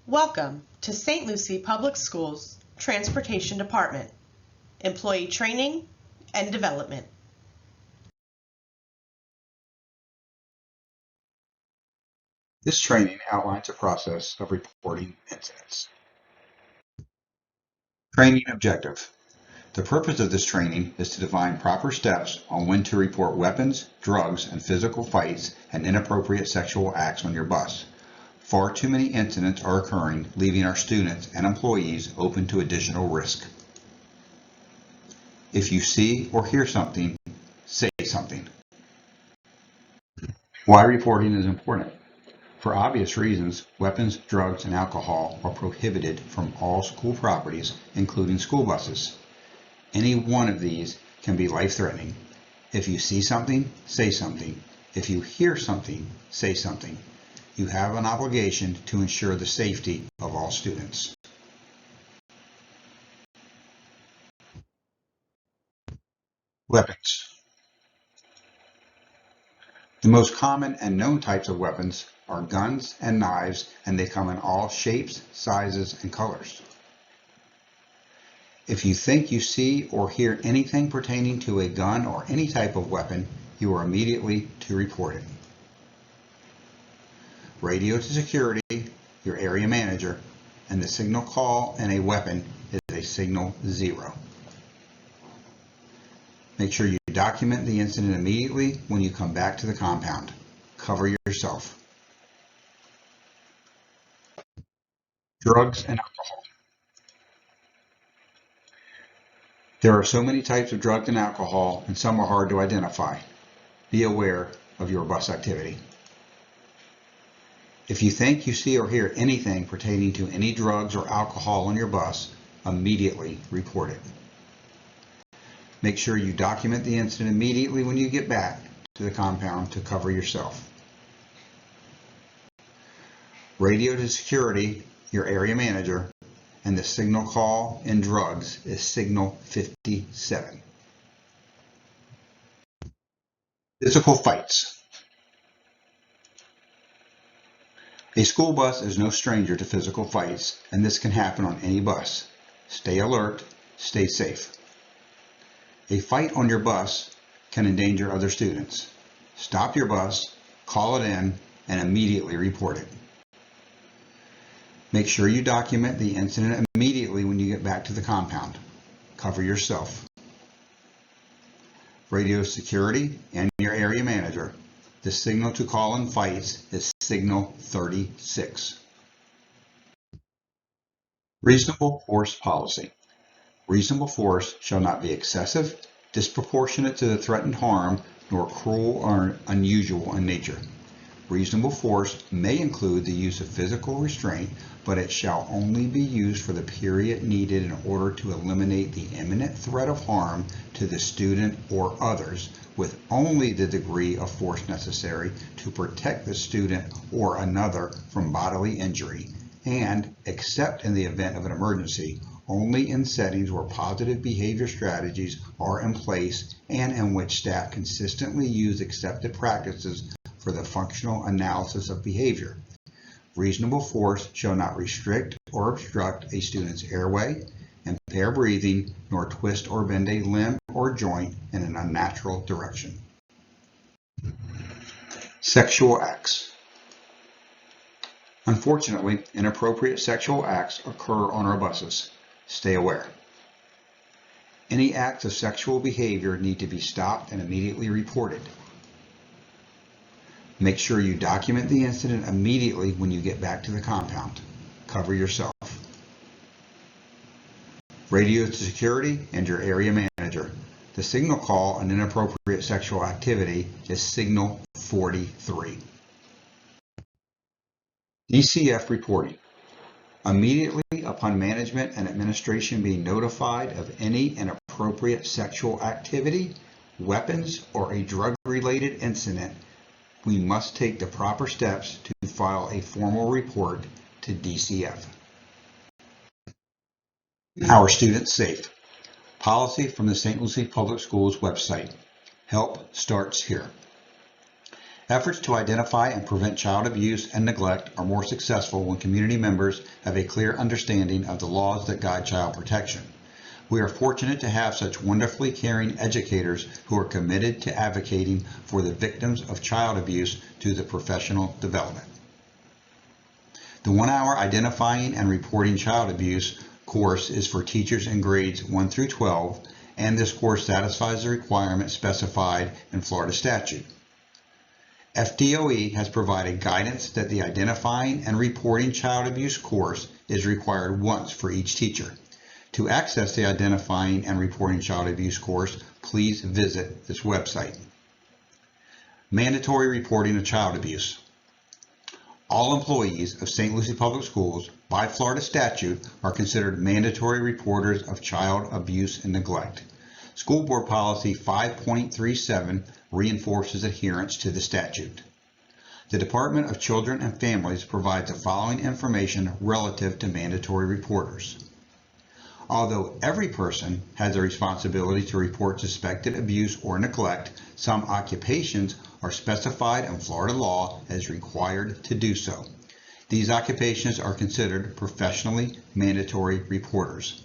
Welcome to St. Lucie Public Schools Transportation Department, Employee Training and Development. This training outlines a process of reporting incidents. Training objective. The purpose of this training is to define proper steps on when to report weapons, drugs, and physical fights and inappropriate sexual acts on your bus. Far too many incidents are occurring, leaving our students and employees open to additional risk. If you see or hear something, say something. Why reporting is important. For obvious reasons, weapons, drugs, and alcohol are prohibited from all school properties, including school buses. Any one of these can be life-threatening. If you see something, say something. If you hear something, say something. You have an obligation to ensure the safety of all students. Weapons. The most common and known types of weapons are guns and knives, and they come in all shapes, sizes, and colors. If you think you see or hear anything pertaining to a gun or any type of weapon, you are immediately to report it. Radio to security, your area manager, and the signal call and a weapon is a signal 0. Make sure you document the incident immediately when you come back to the compound. Cover yourself. Drugs and alcohol. There are so many types of drugs and alcohol, and some are hard to identify. Be aware of your bus activity. If you think you see or hear anything pertaining to any drugs or alcohol on your bus, immediately report it. Make sure you document the incident immediately when you get back to the compound to cover yourself. Radio to security, your area manager, and the signal call in drugs is signal 57. Physical fights. A school bus is no stranger to physical fights, and this can happen on any bus. Stay alert, stay safe. A fight on your bus can endanger other students. Stop your bus, call it in, and immediately report it. Make sure you document the incident immediately when you get back to the compound. Cover yourself. Radio security and your area manager. The signal to call in fights is signal 36. Reasonable force policy. Reasonable force shall not be excessive, disproportionate to the threatened harm, nor cruel or unusual in nature. Reasonable force may include the use of physical restraint, but it shall only be used for the period needed in order to eliminate the imminent threat of harm to the student or others, with only the degree of force necessary to protect the student or another from bodily injury, and, except in the event of an emergency, only in settings where positive behavior strategies are in place and in which staff consistently use accepted practices for the functional analysis of behavior. Reasonable force shall not restrict or obstruct a student's airway, impair breathing, nor twist or bend a limb or joint in an unnatural direction. Sexual acts. Unfortunately, inappropriate sexual acts occur on our buses. Stay aware. Any acts of sexual behavior need to be stopped and immediately reported. Make sure you document the incident immediately when you get back to the compound. Cover yourself. Radio to security and your area manager. The signal call on inappropriate sexual activity is signal 43. DCF reporting. Immediately upon management and administration being notified of any inappropriate sexual activity, weapons, or a drug-related incident, we must take the proper steps to file a formal report to DCF. Our students safe. Policy from the St. Lucie Public Schools website. Help starts here. Efforts to identify and prevent child abuse and neglect are more successful when community members have a clear understanding of the laws that guide child protection. We are fortunate to have such wonderfully caring educators who are committed to advocating for the victims of child abuse through the professional development. The 1-hour Identifying and Reporting Child Abuse course is for teachers in grades 1 through 12, and this course satisfies the requirements specified in Florida statute. FDOE has provided guidance that the Identifying and Reporting Child Abuse course is required once for each teacher. To access the Identifying and Reporting Child Abuse course, please visit this website. Mandatory reporting of child abuse. All employees of St. Lucie Public Schools, by Florida statute, are considered mandatory reporters of child abuse and neglect. School Board Policy 5.37 reinforces adherence to the statute. The Department of Children and Families provides the following information relative to mandatory reporters. Although every person has a responsibility to report suspected abuse or neglect, some occupations are specified in Florida law as required to do so. These occupations are considered professionally mandatory reporters.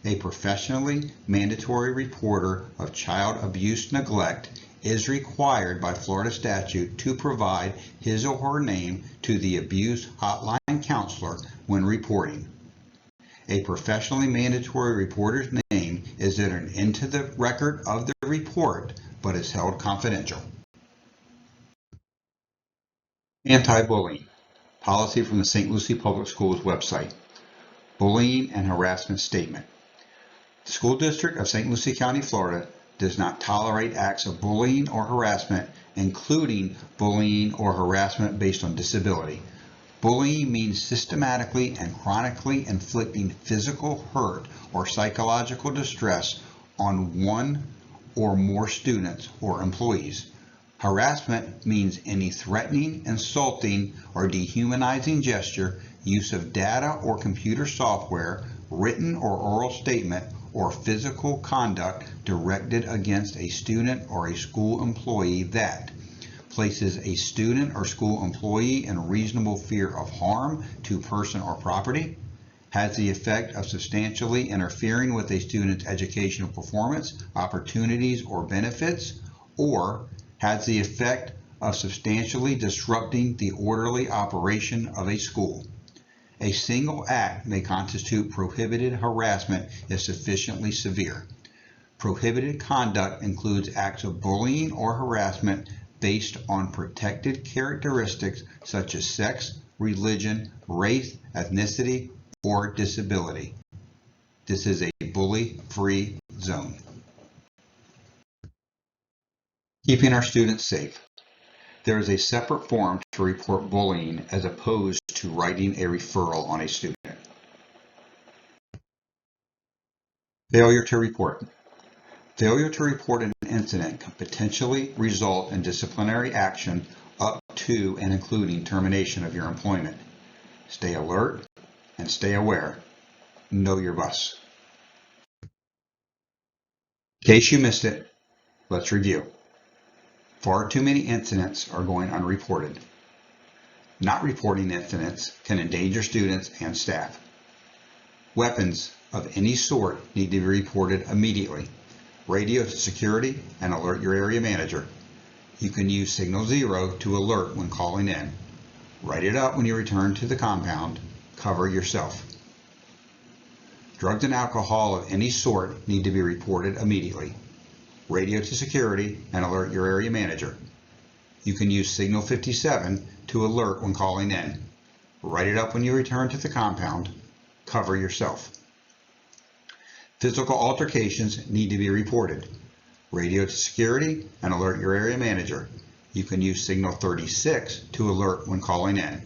A professionally mandatory reporter of child abuse neglect is required by Florida statute to provide his or her name to the abuse hotline counselor when reporting. A professionally mandatory reporter's name is entered into the record of the report but is held confidential. Anti-bullying. Policy from the St. Lucie Public Schools website. Bullying and harassment statement. The School District of St. Lucie County, Florida does not tolerate acts of bullying or harassment, including bullying or harassment based on disability. Bullying means systematically and chronically inflicting physical hurt or psychological distress on one or more students or employees. Harassment means any threatening, insulting, or dehumanizing gesture, use of data or computer software, written or oral statement, or physical conduct directed against a student or a school employee that places a student or school employee in reasonable fear of harm to person or property, has the effect of substantially interfering with a student's educational performance, opportunities, or benefits, or has the effect of substantially disrupting the orderly operation of a school. A single act may constitute prohibited harassment if sufficiently severe. Prohibited conduct includes acts of bullying or harassment based on protected characteristics such as sex, religion, race, ethnicity, or disability. This is a bully-free zone. Keeping our students safe. There is a separate form to report bullying as opposed to writing a referral on a student. Failure to report. Failure to report an incident can potentially result in disciplinary action up to and including termination of your employment. Stay alert and stay aware. Know your bus. In case you missed it, let's review. Far too many incidents are going unreported. Not reporting incidents can endanger students and staff. Weapons of any sort need to be reported immediately. Radio to security and alert your area manager. You can use Signal 0 to alert when calling in. Write it up when you return to the compound. Cover yourself. Drugs and alcohol of any sort need to be reported immediately. Radio to security and alert your area manager. You can use Signal 57 to alert when calling in. Write it up when you return to the compound. Cover yourself. Physical altercations need to be reported. Radio to security and alert your area manager. You can use Signal 36 to alert when calling in.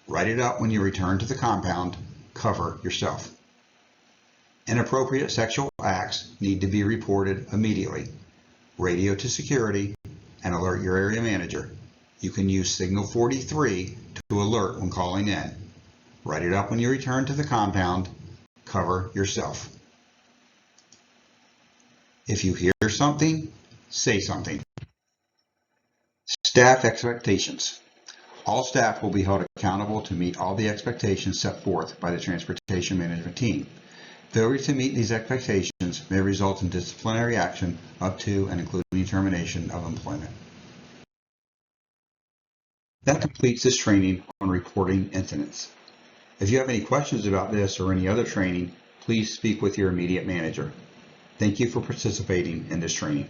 Write it up when you return to the compound. Cover yourself. Inappropriate sexual acts need to be reported immediately. Radio to security and alert your area manager. You can use Signal 43 to alert when calling in. Write it up when you return to the compound. Cover yourself. If you hear something, say something. Staff expectations. All staff will be held accountable to meet all the expectations set forth by the Transportation Management Team. Failure to meet these expectations may result in disciplinary action up to and including termination of employment. That completes this training on reporting incidents. If you have any questions about this or any other training, please speak with your immediate manager. Thank you for participating in this training.